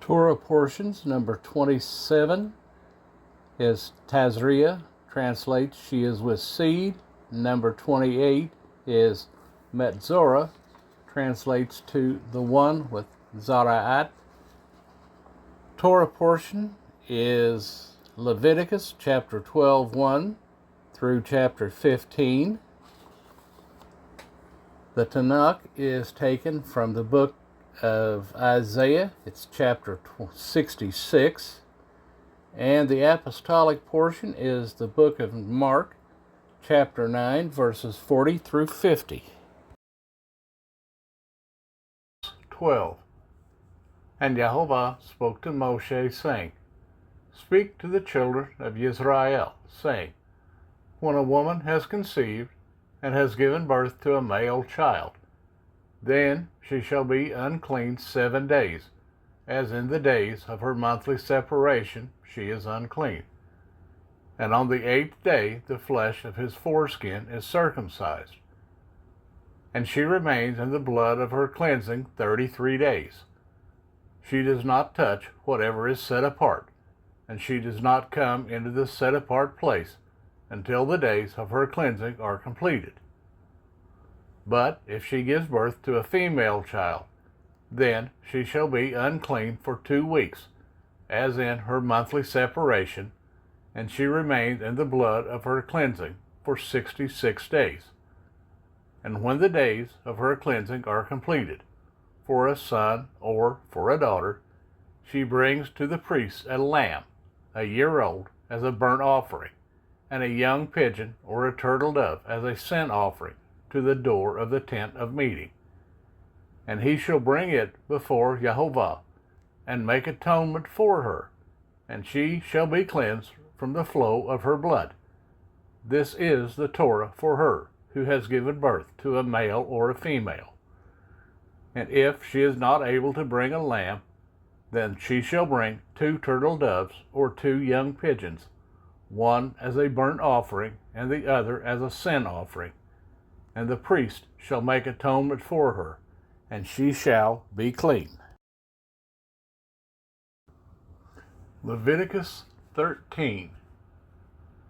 Torah portions, number 27 is Tazria, translates she is with seed. Number 28 is Metzora, translates to the one with Zara'at. Torah portion is Leviticus chapter 12:1 through chapter 15. The Tanakh is taken from the book of Isaiah. It's chapter 66. And the apostolic portion is the book of Mark, chapter 9, verses 40 through 50. 12. And Jehovah spoke to Moshe, saying, Speak to the children of Israel, saying, When a woman has conceived and has given birth to a male child, then she shall be unclean 7 days, as in the days of her monthly separation she is unclean. And on the 8th day the flesh of his foreskin is circumcised. And she remains in the blood of her cleansing 33 days. She does not touch whatever is set apart, and she does not come into the set apart place until the days of her cleansing are completed. But if she gives birth to a female child, then she shall be unclean for 2 weeks, as in her monthly separation, and she remains in the blood of her cleansing for 66 days. And when the days of her cleansing are completed, for a son or for a daughter, she brings to the priest a lamb, a year old, as a burnt offering, and a young pigeon or a turtle dove as a sin offering to the door of the tent of meeting. And he shall bring it before Jehovah, and make atonement for her, and she shall be cleansed from the flow of her blood. This is the Torah for her who has given birth to a male or a female. And if she is not able to bring a lamb, then she shall bring 2 turtle doves or 2 young pigeons, one as a burnt offering and the other as a sin offering. And the priest shall make atonement for her, and she shall be clean. Leviticus 13.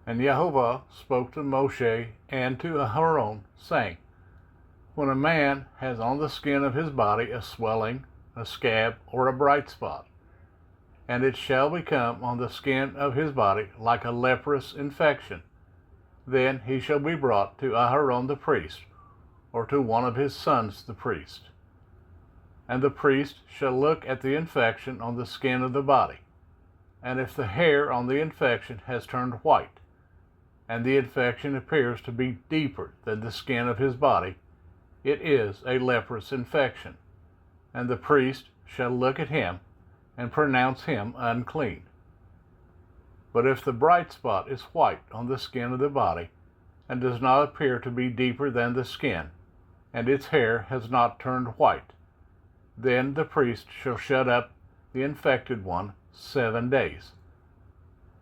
And Jehovah spoke to Moshe and to Aaron, saying, When a man has on the skin of his body a swelling, a scab, or a bright spot, and it shall become on the skin of his body like a leprous infection, then he shall be brought to Aaron the priest, or to one of his sons the priest. And the priest shall look at the infection on the skin of the body, and if the hair on the infection has turned white, and the infection appears to be deeper than the skin of his body, it is a leprous infection, and the priest shall look at him and pronounce him unclean. But if the bright spot is white on the skin of the body, and does not appear to be deeper than the skin, and its hair has not turned white, then the priest shall shut up the infected one 7 days.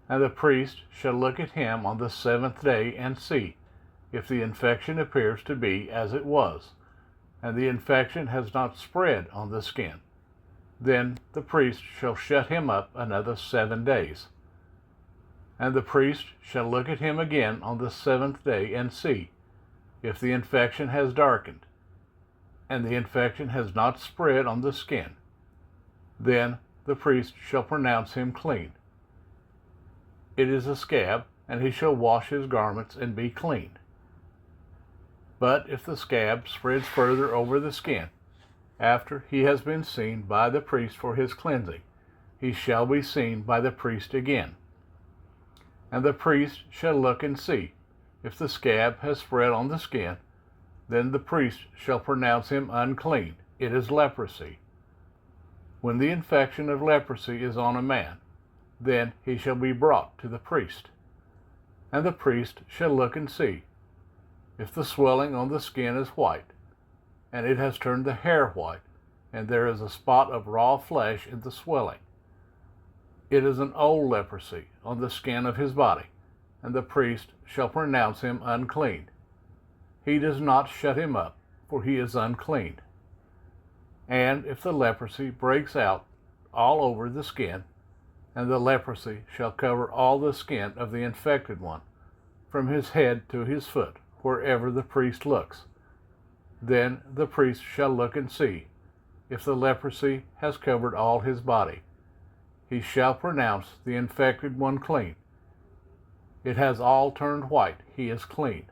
And the priest shall look at him on the 7th day and see if the infection appears to be as it was, and the infection has not spread on the skin. Then the priest shall shut him up another 7 days. And the priest shall look at him again on the 7th day and see if the infection has darkened, and the infection has not spread on the skin. Then the priest shall pronounce him clean. It is a scab, and he shall wash his garments and be clean. But if the scab spreads further over the skin, after he has been seen by the priest for his cleansing, he shall be seen by the priest again. And the priest shall look and see if the scab has spread on the skin. Then the priest shall pronounce him unclean. It is leprosy. When the infection of leprosy is on a man, then he shall be brought to the priest. And the priest shall look and see if the swelling on the skin is white, and it has turned the hair white, and there is a spot of raw flesh in the swelling. It is an old leprosy on the skin of his body, and the priest shall pronounce him unclean. He does not shut him up, for he is unclean. And if the leprosy breaks out all over the skin, and the leprosy shall cover all the skin of the infected one, from his head to his foot, wherever the priest looks. Then the priest shall look and see, if the leprosy has covered all his body. He shall pronounce the infected one clean. It has all turned white, he is clean.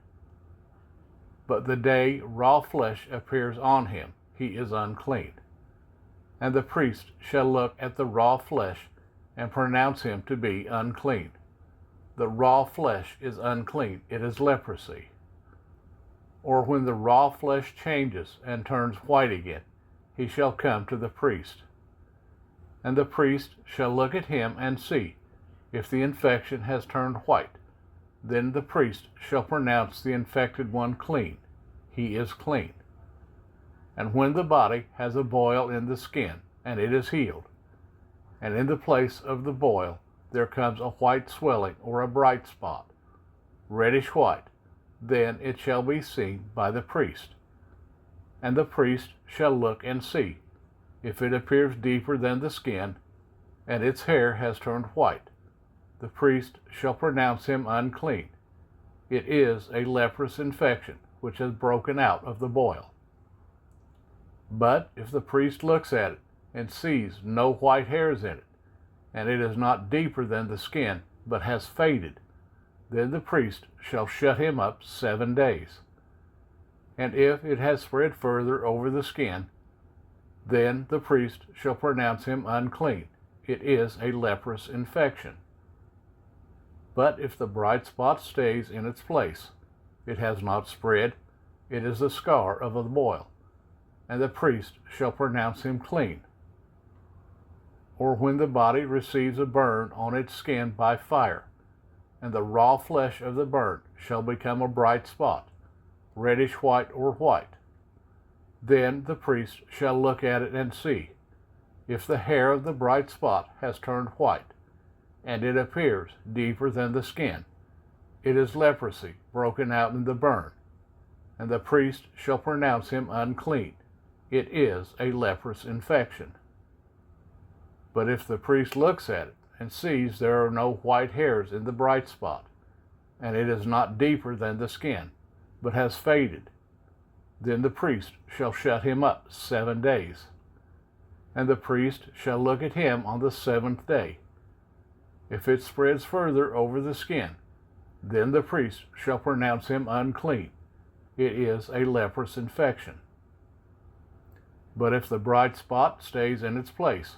But the day raw flesh appears on him, he is unclean. And the priest shall look at the raw flesh and pronounce him to be unclean. The raw flesh is unclean, it is leprosy. Or when the raw flesh changes and turns white again, he shall come to the priest. And the priest shall look at him and see, if the infection has turned white. Then the priest shall pronounce the infected one clean. He is clean. And when the body has a boil in the skin, and it is healed, and in the place of the boil there comes a white swelling or a bright spot, reddish white, then it shall be seen by the priest. And the priest shall look and see, if it appears deeper than the skin, and its hair has turned white. The priest shall pronounce him unclean. It is a leprous infection which has broken out of the boil. But if the priest looks at it and sees no white hairs in it, and it is not deeper than the skin, but has faded, then the priest shall shut him up 7 days. And if it has spread further over the skin, then the priest shall pronounce him unclean. It is a leprous infection. But if the bright spot stays in its place, it has not spread, it is a scar of a boil, and the priest shall pronounce him clean. Or when the body receives a burn on its skin by fire, and the raw flesh of the burn shall become a bright spot, reddish white or white, then the priest shall look at it and see, if the hair of the bright spot has turned white, and it appears deeper than the skin, it is leprosy broken out in the burn, and the priest shall pronounce him unclean. It is a leprous infection. But if the priest looks at it and sees there are no white hairs in the bright spot, and it is not deeper than the skin, but has faded, then the priest shall shut him up 7 days. And the priest shall look at him on the 7th day. If it spreads further over the skin, then the priest shall pronounce him unclean. It is a leprous infection. But if the bright spot stays in its place,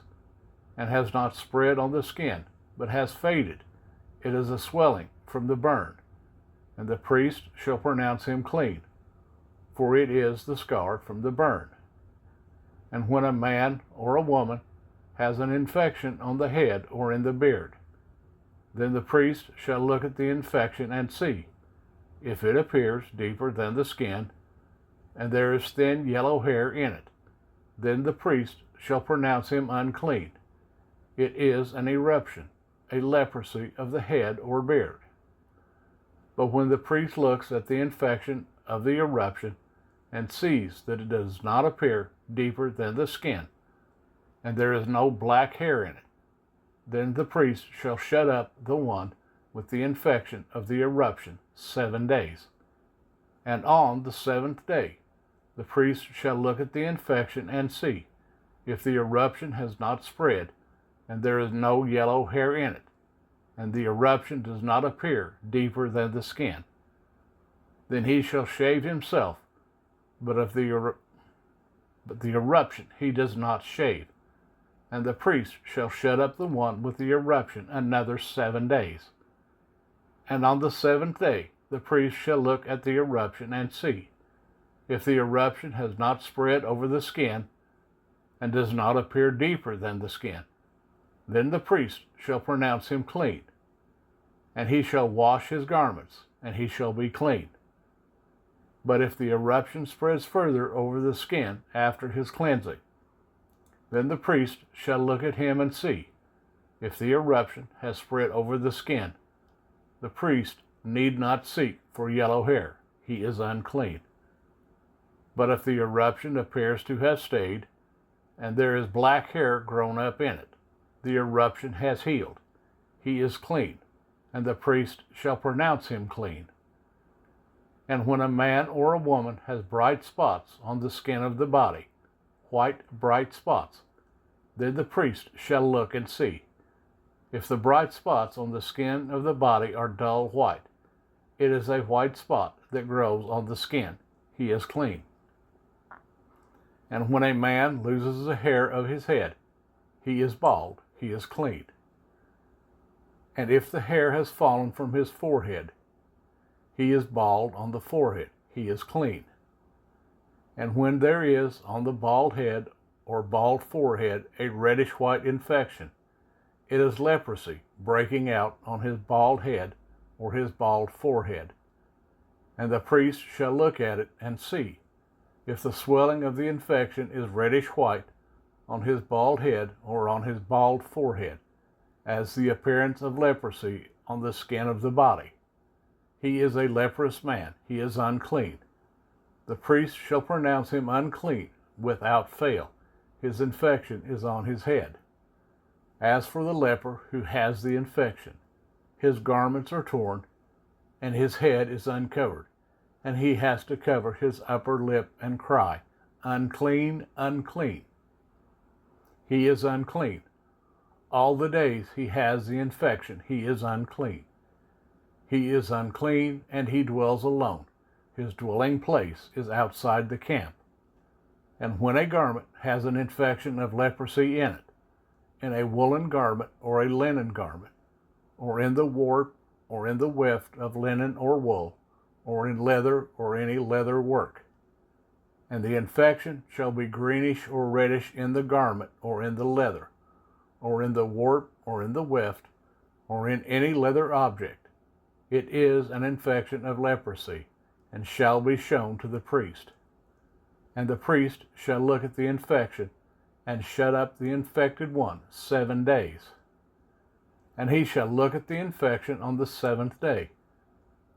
and has not spread on the skin, but has faded, it is a swelling from the burn, and the priest shall pronounce him clean, for it is the scar from the burn. And when a man or a woman has an infection on the head or in the beard, then the priest shall look at the infection and see, if it appears deeper than the skin, and there is thin yellow hair in it, then the priest shall pronounce him unclean. It is an eruption, a leprosy of the head or beard. But when the priest looks at the infection of the eruption and sees that it does not appear deeper than the skin, and there is no black hair in it, then the priest shall shut up the one with the infection of the eruption 7 days. And on the 7th day, the priest shall look at the infection and see, if the eruption has not spread, and there is no yellow hair in it, and the eruption does not appear deeper than the skin. Then he shall shave himself, but of the eruption he does not shave, and the priest shall shut up the one with the eruption another 7 days. And on the 7th day the priest shall look at the eruption and see, if the eruption has not spread over the skin, and does not appear deeper than the skin. Then the priest shall pronounce him clean, and he shall wash his garments, and he shall be clean. But if the eruption spreads further over the skin after his cleansing, then the priest shall look at him and see, if the eruption has spread over the skin. The priest need not seek for yellow hair, he is unclean. But if the eruption appears to have stayed, and there is black hair grown up in it, the eruption has healed. He is clean, and the priest shall pronounce him clean. And when a man or a woman has bright spots on the skin of the body, white bright spots, then the priest shall look and see. If the bright spots on the skin of the body are dull white, it is a white spot that grows on the skin. He is clean. And when a man loses a hair of his head, he is bald. He is clean. And if the hair has fallen from his forehead, he is bald on the forehead. He is clean. And when there is on the bald head or bald forehead a reddish-white infection, it is leprosy breaking out on his bald head or his bald forehead. And the priest shall look at it and see. If the swelling of the infection is reddish-white on his bald head or on his bald forehead, as the appearance of leprosy on the skin of the body, he is a leprous man. He is unclean. The priest shall pronounce him unclean without fail. His infection is on his head. As for the leper who has the infection, his garments are torn, and his head is uncovered, and he has to cover his upper lip and cry, "Unclean, unclean." He is unclean. All the days he has the infection, he is unclean. He is unclean, and he dwells alone. His dwelling place is outside the camp. And when a garment has an infection of leprosy in it, in a woolen garment or a linen garment, or in the warp or in the weft of linen or wool, or in leather or any leather work, and the infection shall be greenish or reddish in the garment or in the leather, or in the warp or in the weft, or in any leather object, it is an infection of leprosy, and shall be shown to the priest. And the priest shall look at the infection, and shut up the infected one 7 days. And he shall look at the infection on the 7th day.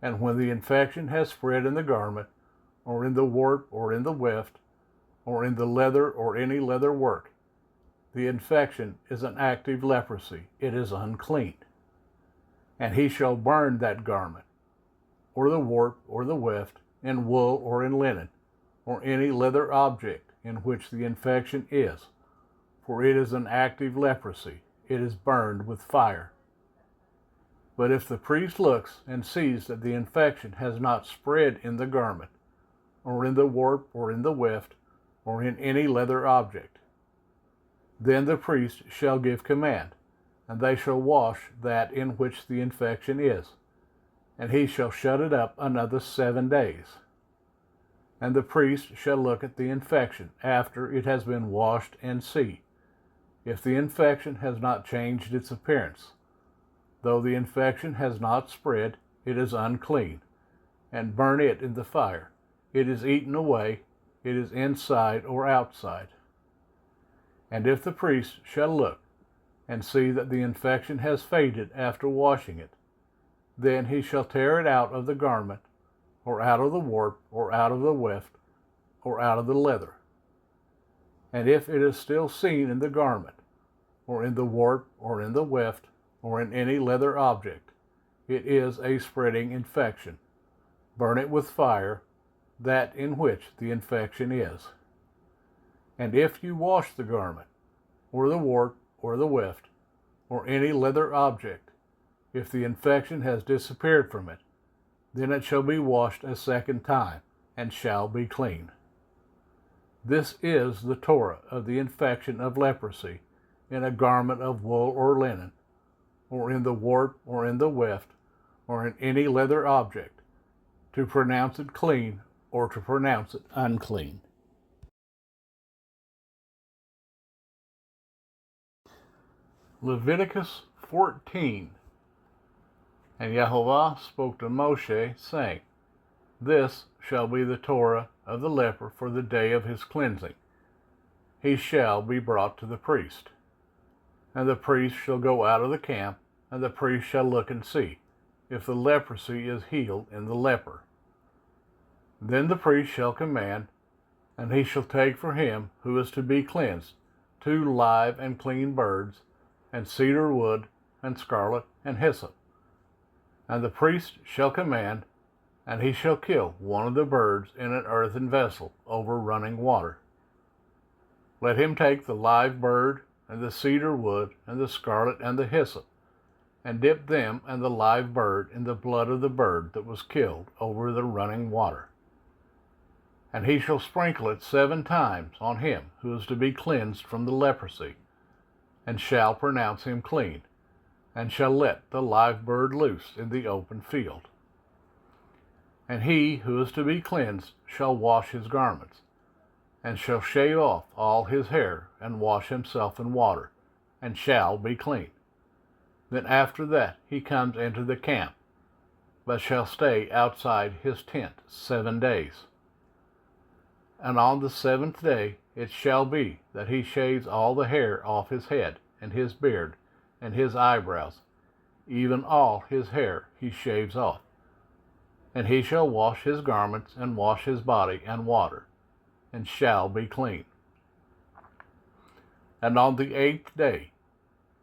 And when the infection has spread in the garment, or in the warp, or in the weft, or in the leather, or any leather work, the infection is an active leprosy. It is unclean. And he shall burn that garment, or the warp, or the weft, in wool or in linen, or any leather object in which the infection is, for it is an active leprosy. It is burned with fire. But if the priest looks and sees that the infection has not spread in the garment, or in the warp, or in the weft, or in any leather object, then the priest shall give command, and they shall wash that in which the infection is, and he shall shut it up another 7 days. And the priest shall look at the infection after it has been washed and see. If the infection has not changed its appearance, though the infection has not spread, it is unclean, and burn it in the fire. It is eaten away, it is inside or outside. And if the priest shall look and see that the infection has faded after washing it, then he shall tear it out of the garment, or out of the warp, or out of the weft, or out of the leather. And if it is still seen in the garment, or in the warp, or in the weft, or in any leather object, it is a spreading infection. Burn it with fire, that in which the infection is. And if you wash the garment, or the warp, or the weft, or any leather object, if the infection has disappeared from it, then it shall be washed a 2nd time, and shall be clean. This is the Torah of the infection of leprosy in a garment of wool or linen, or in the warp, or in the weft, or in any leather object, to pronounce it clean, or to pronounce it unclean. Leviticus 14. And Yehovah spoke to Moshe, saying, This shall be the Torah of the leper for the day of his cleansing. He shall be brought to the priest. And the priest shall go out of the camp, and the priest shall look and see, if the leprosy is healed in the leper. Then the priest shall command, and he shall take for him who is to be cleansed 2 live and clean birds, and cedar wood, and scarlet, and hyssop. And the priest shall command, and he shall kill one of the birds in an earthen vessel over running water. Let him take the live bird, and the cedar wood, and the scarlet, and the hyssop, and dip them and the live bird in the blood of the bird that was killed over the running water. And he shall sprinkle it 7 times on him who is to be cleansed from the leprosy, and shall pronounce him clean, and shall let the live bird loose in the open field. And he who is to be cleansed shall wash his garments, and shall shave off all his hair, and wash himself in water, and shall be clean. Then after that he comes into the camp, but shall stay outside his tent 7 days. And on the 7th day it shall be that he shaves all the hair off his head, and his beard, and his eyebrows, even all his hair he shaves off. And he shall wash his garments, and wash his body in water, and shall be clean. And on the 8th day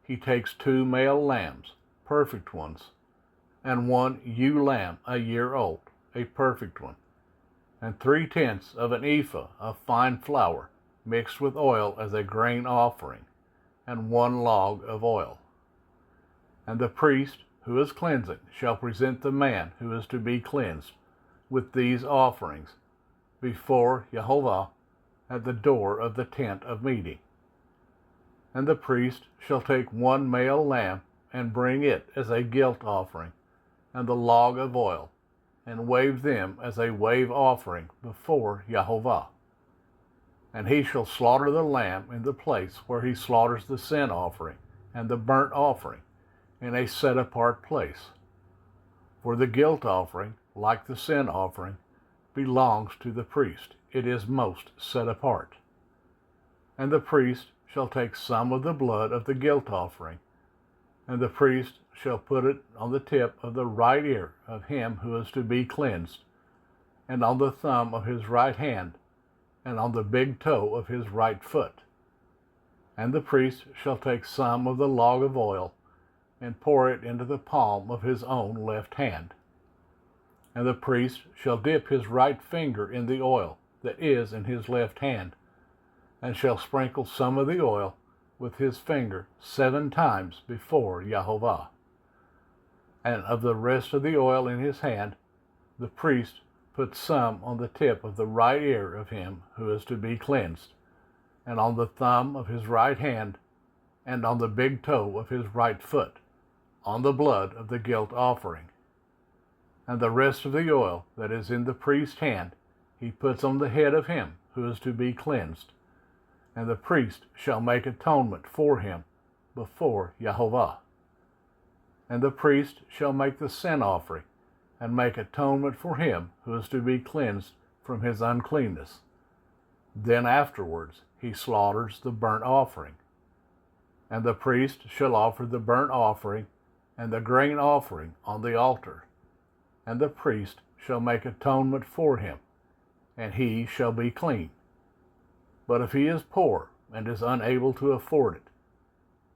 he takes 2 male lambs, perfect ones, and 1 ewe lamb a year old, a perfect one, and 3/10 of an ephah of fine flour mixed with oil as a grain offering, and 1 log of oil. And the priest who is cleansing shall present the man who is to be cleansed with these offerings before Jehovah at the door of the tent of meeting. And the priest shall take 1 male lamb and bring it as a guilt offering, and the log of oil, and wave them as a wave offering before Jehovah. And he shall slaughter the lamb in the place where he slaughters the sin offering and the burnt offering, in a set-apart place. For the guilt offering, like the sin offering, belongs to the priest. It is most set apart. And the priest shall take some of the blood of the guilt offering, and the priest shall put it on the tip of the right ear of him who is to be cleansed, and on the thumb of his right hand, and on the big toe of his right foot. And the priest shall take some of the log of oil, and pour it into the palm of his own left hand. And the priest shall dip his right finger in the oil that is in his left hand, and shall sprinkle some of the oil with his finger 7 times before Jehovah. And of the rest of the oil in his hand, the priest puts some on the tip of the right ear of him who is to be cleansed, and on the thumb of his right hand, and on the big toe of his right foot, on the blood of the guilt offering. And the rest of the oil that is in the priest's hand he puts on the head of him who is to be cleansed, and the priest shall make atonement for him before Jehovah. And the priest shall make the sin offering, and make atonement for him who is to be cleansed from his uncleanness. Then afterwards he slaughters the burnt offering. And the priest shall offer the burnt offering and the grain offering on the altar, and the priest shall make atonement for him, and he shall be clean. But if he is poor and is unable to afford it,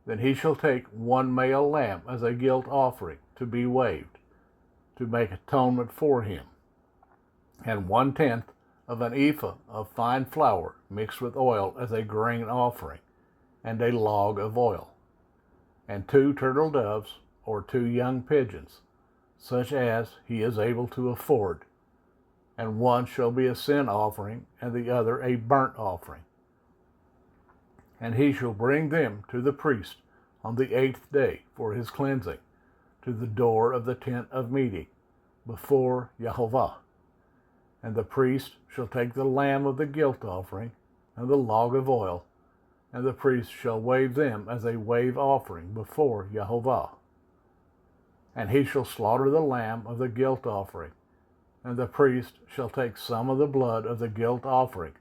then he shall take 1 male lamb as a guilt offering to be waved, to make atonement for him, and 1/10 of an ephah of fine flour mixed with oil as a grain offering, and a log of oil, and 2 turtle doves or 2 young pigeons, such as he is able to afford, and 1 shall be a sin offering, and the other a burnt offering. And he shall bring them to the priest on the 8th day for his cleansing, to the door of the tent of meeting, before Jehovah. And the priest shall take the lamb of the guilt offering, and the log of oil, and the priest shall wave them as a wave offering before Jehovah. And he shall slaughter the lamb of the guilt offering, and the priest shall take some of the blood of the guilt offering,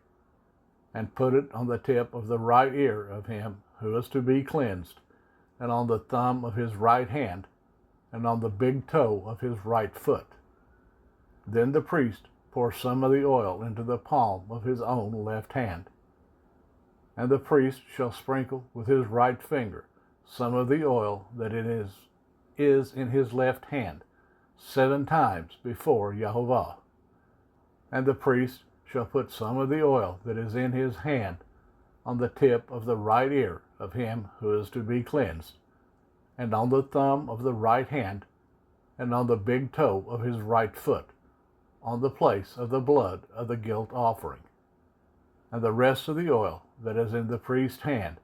and put it on the tip of the right ear of him who is to be cleansed, and on the thumb of his right hand, and on the big toe of his right foot. Then the priest pours some of the oil into the palm of his own left hand. And the priest shall sprinkle with his right finger some of the oil that is in his left hand 7 times before Jehovah. And the priest shall put some of the oil that is in his hand on the tip of the right ear of him who is to be cleansed, and on the thumb of the right hand, and on the big toe of his right foot, on the place of the blood of the guilt offering. And the rest of the oil that is in the priest's hand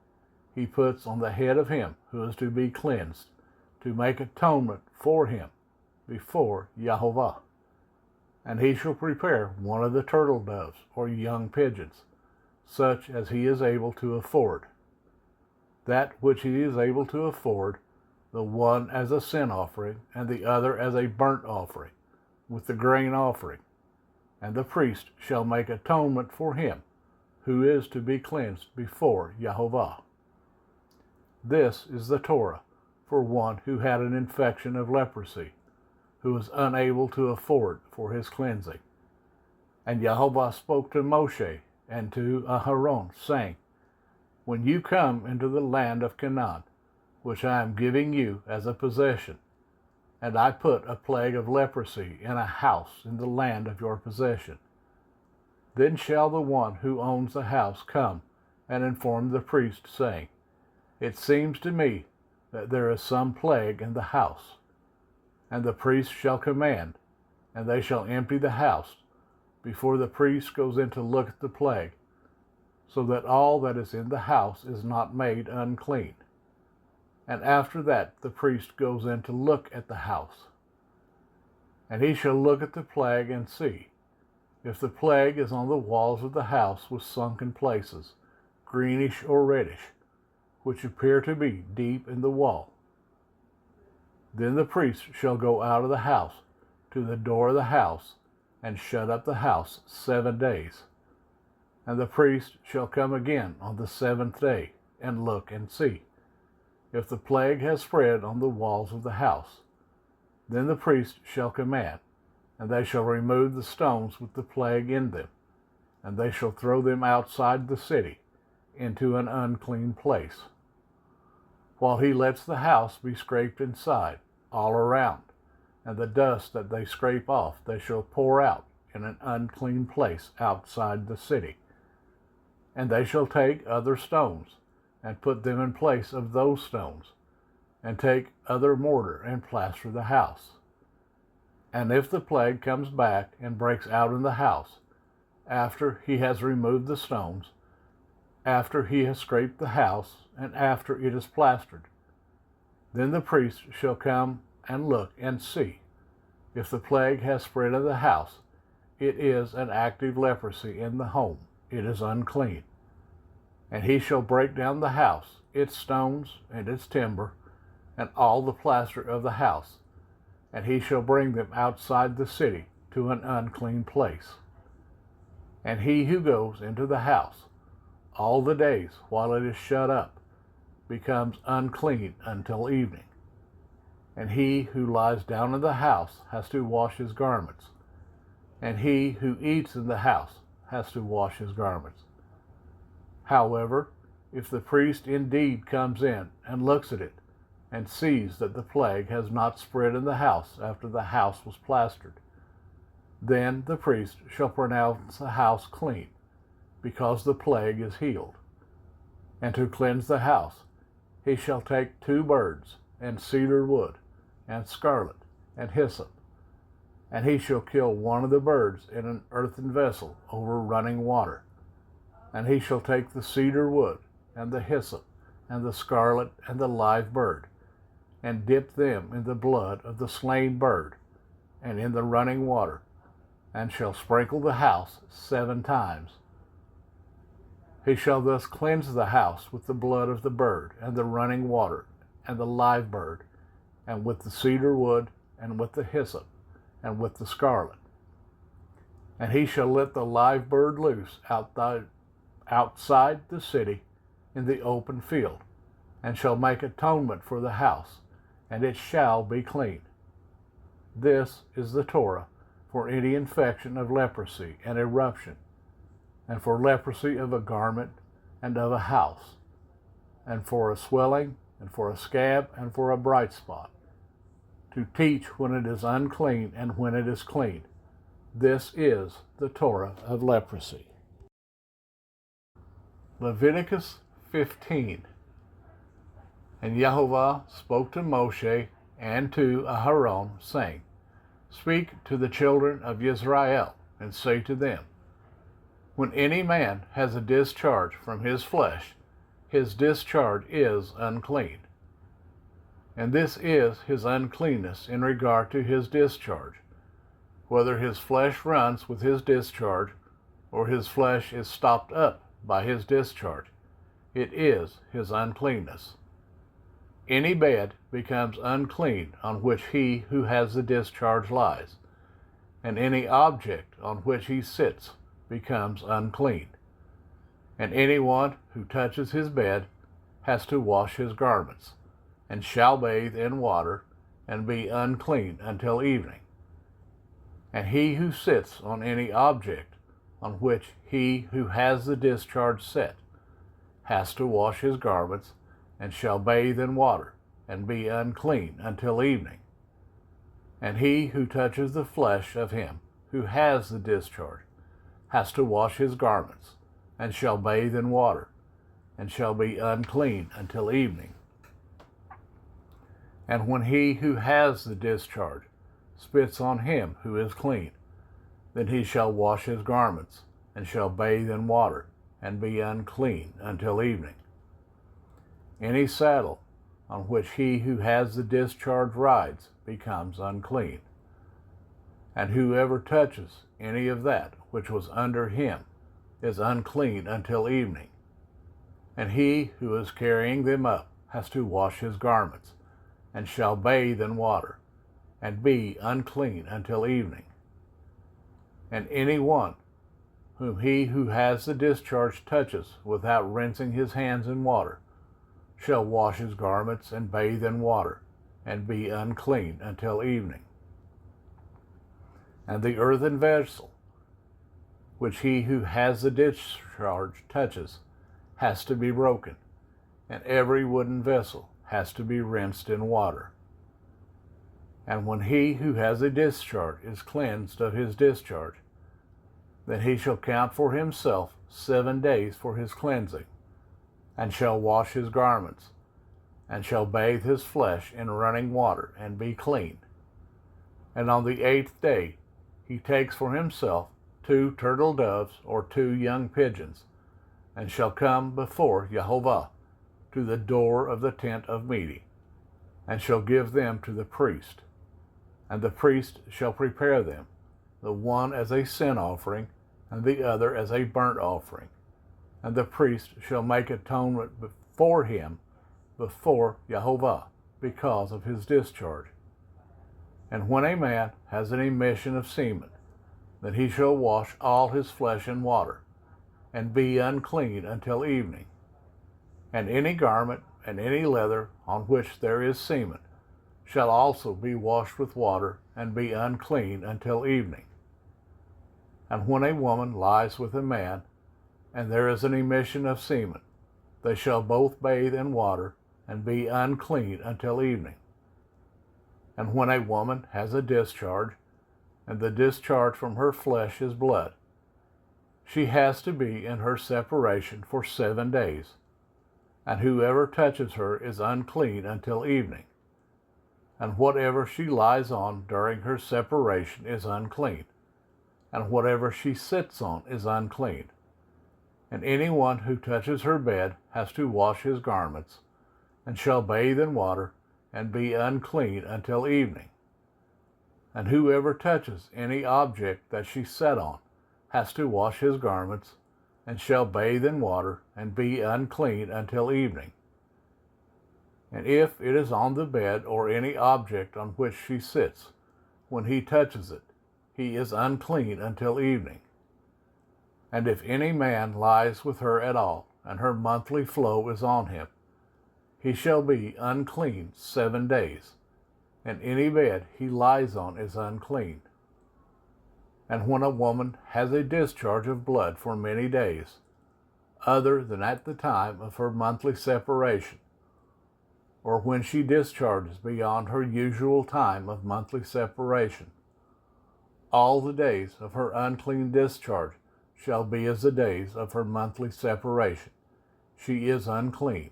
he puts on the head of him who is to be cleansed, to make atonement for him before Jehovah. And he shall prepare one of the turtle doves or young pigeons, such as he is able to afford. That which he is able to afford, the one as a sin offering, and the other as a burnt offering, with the grain offering. And the priest shall make atonement for him who is to be cleansed before Jehovah. This is the Torah for one who had an infection of leprosy, who was unable to afford for his cleansing. And Jehovah spoke to Moshe and to Aharon, saying, When you come into the land of Canaan, which I am giving you as a possession, and I put a plague of leprosy in a house in the land of your possession, then shall the one who owns the house come and inform the priest, saying, It seems to me that there is some plague in the house. And the priest shall command, and they shall empty the house before the priest goes in to look at the plague, so that all that is in the house is not made unclean. And after that the priest goes in to look at the house. And he shall look at the plague and see, if the plague is on the walls of the house with sunken places, greenish or reddish, which appear to be deep in the wall. Then the priest shall go out of the house to the door of the house, and shut up the house 7 days. And the priest shall come again on the 7th day, and look and see, if the plague has spread on the walls of the house. Then the priest shall command, and they shall remove the stones with the plague in them, and they shall throw them outside the city, into an unclean place, while he lets the house be scraped inside, all around, and the dust that they scrape off they shall pour out in an unclean place outside the city. And they shall take other stones, and put them in place of those stones, and take other mortar and plaster the house. And if the plague comes back and breaks out in the house, after he has removed the stones, after he has scraped the house, and after it is plastered, then the priest shall come and look and see. If the plague has spread in the house, it is an active leprosy in the home, it is unclean. And he shall break down the house, its stones and its timber, and all the plaster of the house, and he shall bring them outside the city to an unclean place. And he who goes into the house all the days while it is shut up becomes unclean until evening. And he who lies down in the house has to wash his garments, and he who eats in the house has to wash his garments. However, if the priest indeed comes in and looks at it, and sees that the plague has not spread in the house after the house was plastered, then the priest shall pronounce the house clean, because the plague is healed. And to cleanse the house, he shall take 2 birds, and cedar wood, and scarlet, and hyssop, and he shall kill one of the birds in an earthen vessel over running water. And he shall take the cedar wood, and the hyssop, and the scarlet, and the live bird, and dip them in the blood of the slain bird, and in the running water, and shall sprinkle the house 7 times. He shall thus cleanse the house with the blood of the bird, and the running water, and the live bird, and with the cedar wood, and with the hyssop, and with the scarlet. And he shall let the live bird loose outside the city in the open field, and shall make atonement for the house, and it shall be clean. This is the Torah for any infection of leprosy and eruption, and for leprosy of a garment and of a house, and for a swelling and for a scab, and for a bright spot, to teach when it is unclean and when it is clean. This is the Torah of leprosy. Leviticus 15. And Yehovah spoke to Moshe and to Aharon, saying, Speak to the children of Israel, and say to them, When any man has a discharge from his flesh, his discharge is unclean. And this is his uncleanness in regard to his discharge, whether his flesh runs with his discharge, or his flesh is stopped up by his discharge. It is his uncleanness. Any bed becomes unclean on which he who has the discharge lies, and any object on which he sits becomes unclean. And anyone who touches his bed has to wash his garments, and shall bathe in water, and be unclean until evening. And he who sits on any object on which he who has the discharge set has to wash his garments, and shall bathe in water, and be unclean until evening. And he who touches the flesh of him who has the discharge has to wash his garments, and shall bathe in water, and shall be unclean until evening. And when he who has the discharge spits on him who is clean, then he shall wash his garments, and shall bathe in water, and be unclean until evening. Any saddle on which he who has the discharge rides becomes unclean. And whoever touches any of that which was under him is unclean until evening. And he who is carrying them up has to wash his garments, and shall bathe in water, and be unclean until evening. And any one whom he who has the discharge touches without rinsing his hands in water shall wash his garments and bathe in water, and be unclean until evening. And the earthen vessel which he who has the discharge touches has to be broken, and every wooden vessel has to be rinsed in water. And when he who has a discharge is cleansed of his discharge, then he shall count for himself 7 days for his cleansing, and shall wash his garments, and shall bathe his flesh in running water, and be clean. And on the 8th day he takes for himself 2 turtle doves or 2 young pigeons, and shall come before Yehovah to the door of the tent of meeting, and shall give them to the priest. And the priest shall prepare them, the one as a sin offering, and the other as a burnt offering. And the priest shall make atonement for him before Yehovah because of his discharge. And when a man has an emission of semen, then he shall wash all his flesh in water, and be unclean until evening. And any garment and any leather on which there is semen shall also be washed with water, and be unclean until evening. And when a woman lies with a man, and there is an emission of semen, they shall both bathe in water, and be unclean until evening. And when a woman has a discharge, and the discharge from her flesh is blood, she has to be in her separation for 7 days, and whoever touches her is unclean until evening. And whatever she lies on during her separation is unclean, and whatever she sits on is unclean. And anyone who touches her bed has to wash his garments, and shall bathe in water, and be unclean until evening. And whoever touches any object that she sat on has to wash his garments, and shall bathe in water, and be unclean until evening. And if it is on the bed or any object on which she sits, when he touches it, he is unclean until evening. And if any man lies with her at all, and her monthly flow is on him, he shall be unclean 7 days, and any bed he lies on is unclean. And when a woman has a discharge of blood for many days, other than at the time of her monthly separation, or when she discharges beyond her usual time of monthly separation. All the days of her unclean discharge shall be as the days of her monthly separation. She is unclean.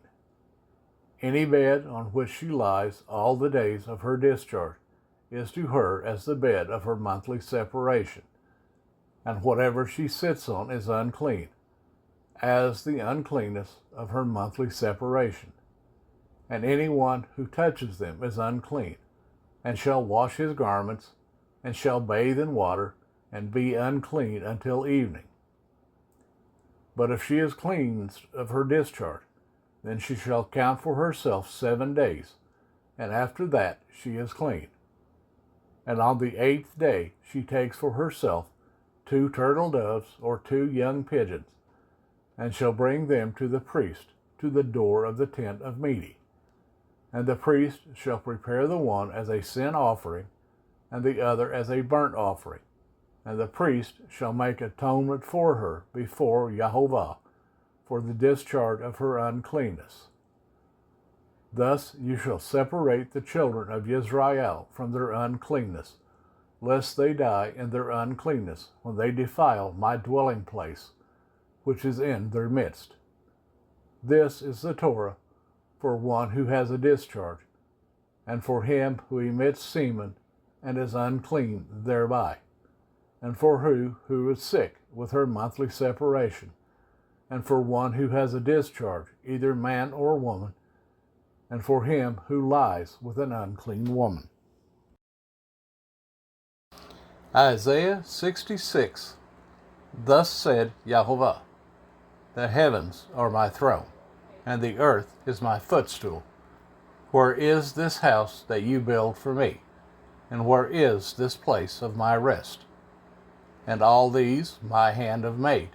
Any bed on which she lies all the days of her discharge is to her as the bed of her monthly separation, and whatever she sits on is unclean, as the uncleanness of her monthly separation. And any one who touches them is unclean, and shall wash his garments, and shall bathe in water, and be unclean until evening. But if she is cleansed of her discharge, then she shall count for herself 7 days, and after that she is clean. And on the 8th day she takes for herself 2 turtle doves or 2 young pigeons, and shall bring them to the priest to the door of the tent of meeting. And the priest shall prepare the one as a sin offering, and the other as a burnt offering. And the priest shall make atonement for her before Yahovah for the discharge of her uncleanness. Thus you shall separate the children of Israel from their uncleanness, lest they die in their uncleanness when they defile my dwelling place, which is in their midst. This is the Torah for one who has a discharge, and for him who emits semen and is unclean thereby, and for who is sick with her monthly separation, and for one who has a discharge, either man or woman, and for him who lies with an unclean woman. Isaiah 66. Thus said Yahovah, the heavens are my throne, and the earth is my footstool. Where is this house that you build for me? And where is this place of my rest? And all these my hand have made,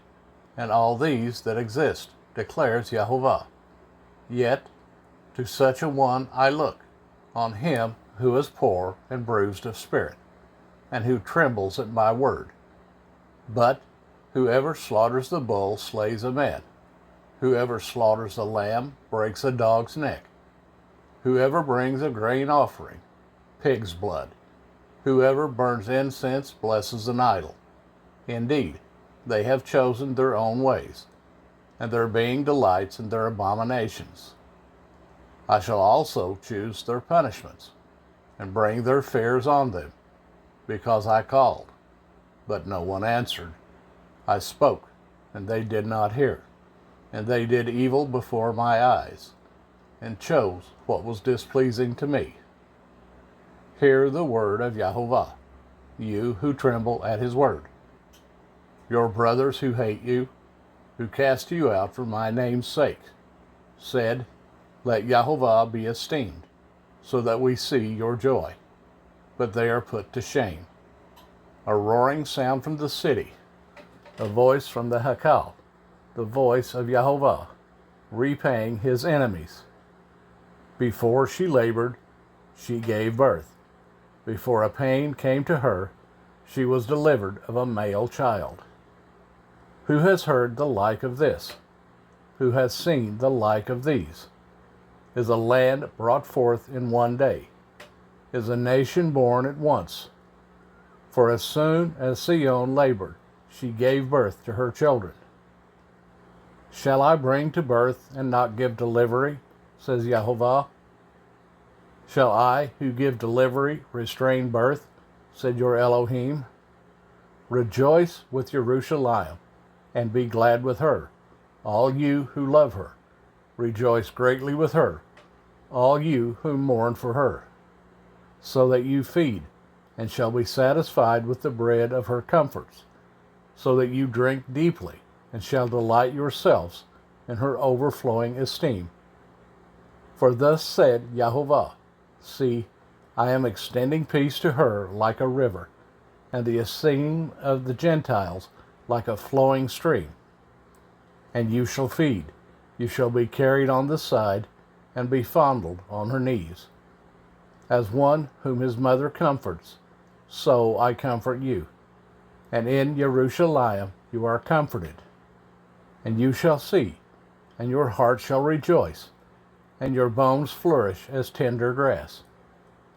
and all these that exist, declares Yahovah. Yet to such a one I look, on him who is poor and bruised of spirit, and who trembles at my word. But whoever slaughters the bull slays a man. Whoever slaughters a lamb breaks a dog's neck. Whoever brings a grain offering, pig's blood. Whoever burns incense blesses an idol. Indeed, they have chosen their own ways, and their being delights in their abominations. I shall also choose their punishments, and bring their fears on them, because I called, but no one answered. I spoke, and they did not hear, and they did evil before my eyes, and chose what was displeasing to me. Hear the word of Yahovah, you who tremble at his word. Your brothers who hate you, who cast you out for my name's sake, said, let Yahovah be esteemed, so that we see your joy. But they are put to shame. A roaring sound from the city, a voice from the Hakal, the voice of Yahovah, repaying his enemies. Before she labored, she gave birth. Before a pain came to her, she was delivered of a male child. Who has heard the like of this? Who has seen the like of these? Is a land brought forth in one day? Is a nation born at once? For as soon as Sion labored, she gave birth to her children. Shall I bring to birth and not give delivery, says Yahovah? Shall I, who give delivery, restrain birth, said your Elohim? Rejoice with Jerusalem, and be glad with her, all you who love her. Rejoice greatly with her, all you who mourn for her, so that you feed, and shall be satisfied with the bread of her comforts, so that you drink deeply, and shall delight yourselves in her overflowing esteem. For thus said Yahovah, see, I am extending peace to her like a river, and the esteem of the Gentiles like a flowing stream. And you shall feed, you shall be carried on the side, and be fondled on her knees. As one whom his mother comforts, so I comfort you. And in Jerusalem you are comforted. And you shall see, and your heart shall rejoice, and your bones flourish as tender grass.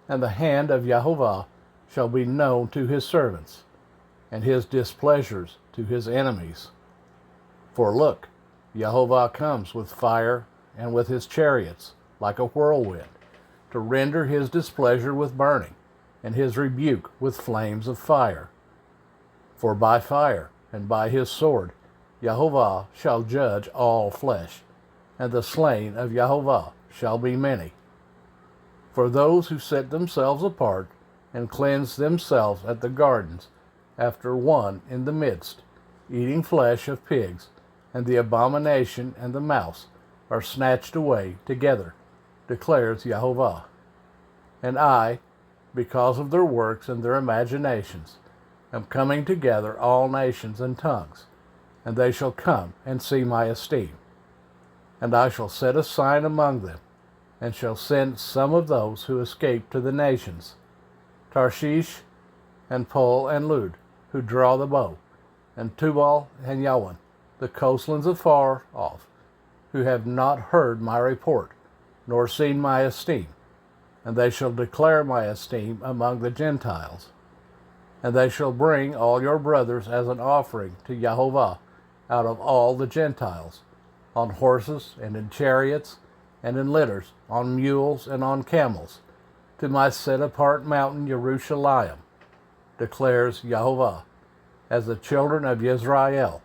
And the hand of Jehovah shall be known to his servants, and his displeasures to his enemies. For look, Jehovah comes with fire and with his chariots like a whirlwind, to render his displeasure with burning, and his rebuke with flames of fire. For by fire and by his sword Jehovah shall judge all flesh, and the slain of Jehovah shall be many. For those who set themselves apart and cleanse themselves at the gardens, after one in the midst, eating flesh of pigs, and the abomination and the mouse are snatched away together, declares Jehovah. And I, because of their works and their imaginations, am coming together all nations and tongues, and they shall come and see my esteem. And I shall set a sign among them, and shall send some of those who escape to the nations, Tarshish and Pul and Lud, who draw the bow, and Tubal and Yawan, the coastlands afar off, who have not heard my report, nor seen my esteem. And they shall declare my esteem among the Gentiles. And they shall bring all your brothers as an offering to Jehovah out of all the Gentiles, on horses and in chariots and in litters, on mules and on camels, to my set-apart mountain Jerusalem, declares Jehovah, as the children of Israel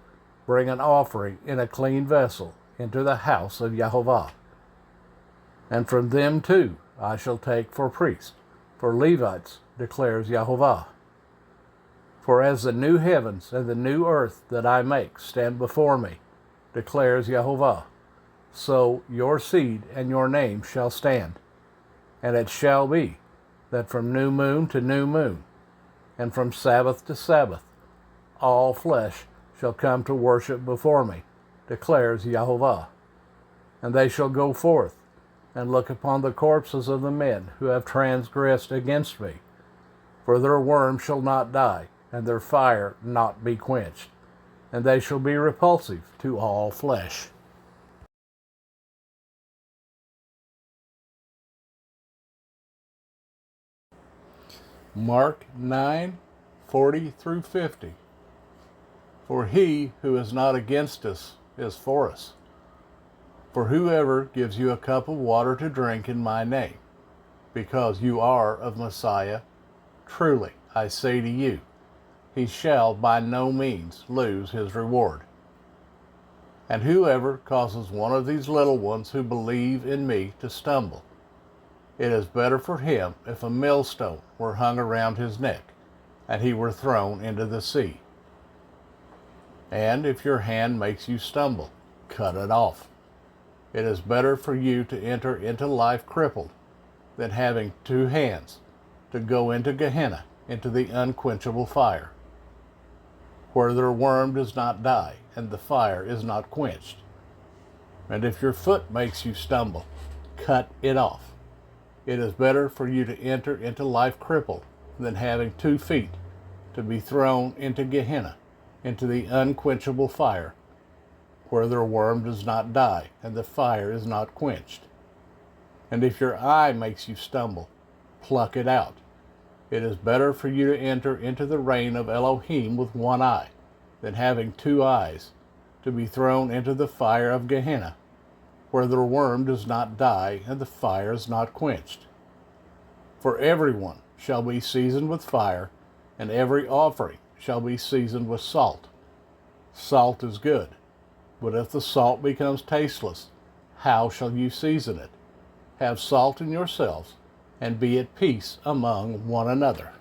bring an offering in a clean vessel into the house of Jehovah. And from them too I shall take for priests, for Levites, declares Jehovah. For as the new heavens and the new earth that I make stand before me, declares Jehovah, so your seed and your name shall stand. And it shall be that from new moon to new moon, and from Sabbath to Sabbath, all flesh shall come to worship before me, declares Jehovah. And they shall go forth and look upon the corpses of the men who have transgressed against me, for their worm shall not die, and their fire not be quenched, and they shall be repulsive to all flesh. Mark 9:40 through 50. For he who is not against us is for us. For whoever gives you a cup of water to drink in my name, because you are of Messiah, truly I say to you, he shall by no means lose his reward. And whoever causes one of these little ones who believe in me to stumble, it is better for him if a millstone were hung around his neck, and he were thrown into the sea. And if your hand makes you stumble, cut it off. It is better for you to enter into life crippled than having two hands to go into Gehenna, into the unquenchable fire, where their worm does not die and the fire is not quenched. And if your foot makes you stumble, cut it off. It is better for you to enter into life crippled than having 2 feet to be thrown into Gehenna, into the unquenchable fire, where their worm does not die and the fire is not quenched. And if your eye makes you stumble, pluck it out. It is better for you to enter into the reign of Elohim with 1 eye, than having 2 eyes, to be thrown into the fire of Gehenna, where the worm does not die and the fire is not quenched. For everyone shall be seasoned with fire, and every offering shall be seasoned with salt. Salt is good, but if the salt becomes tasteless, how shall you season it? Have salt in yourselves, and be at peace among one another.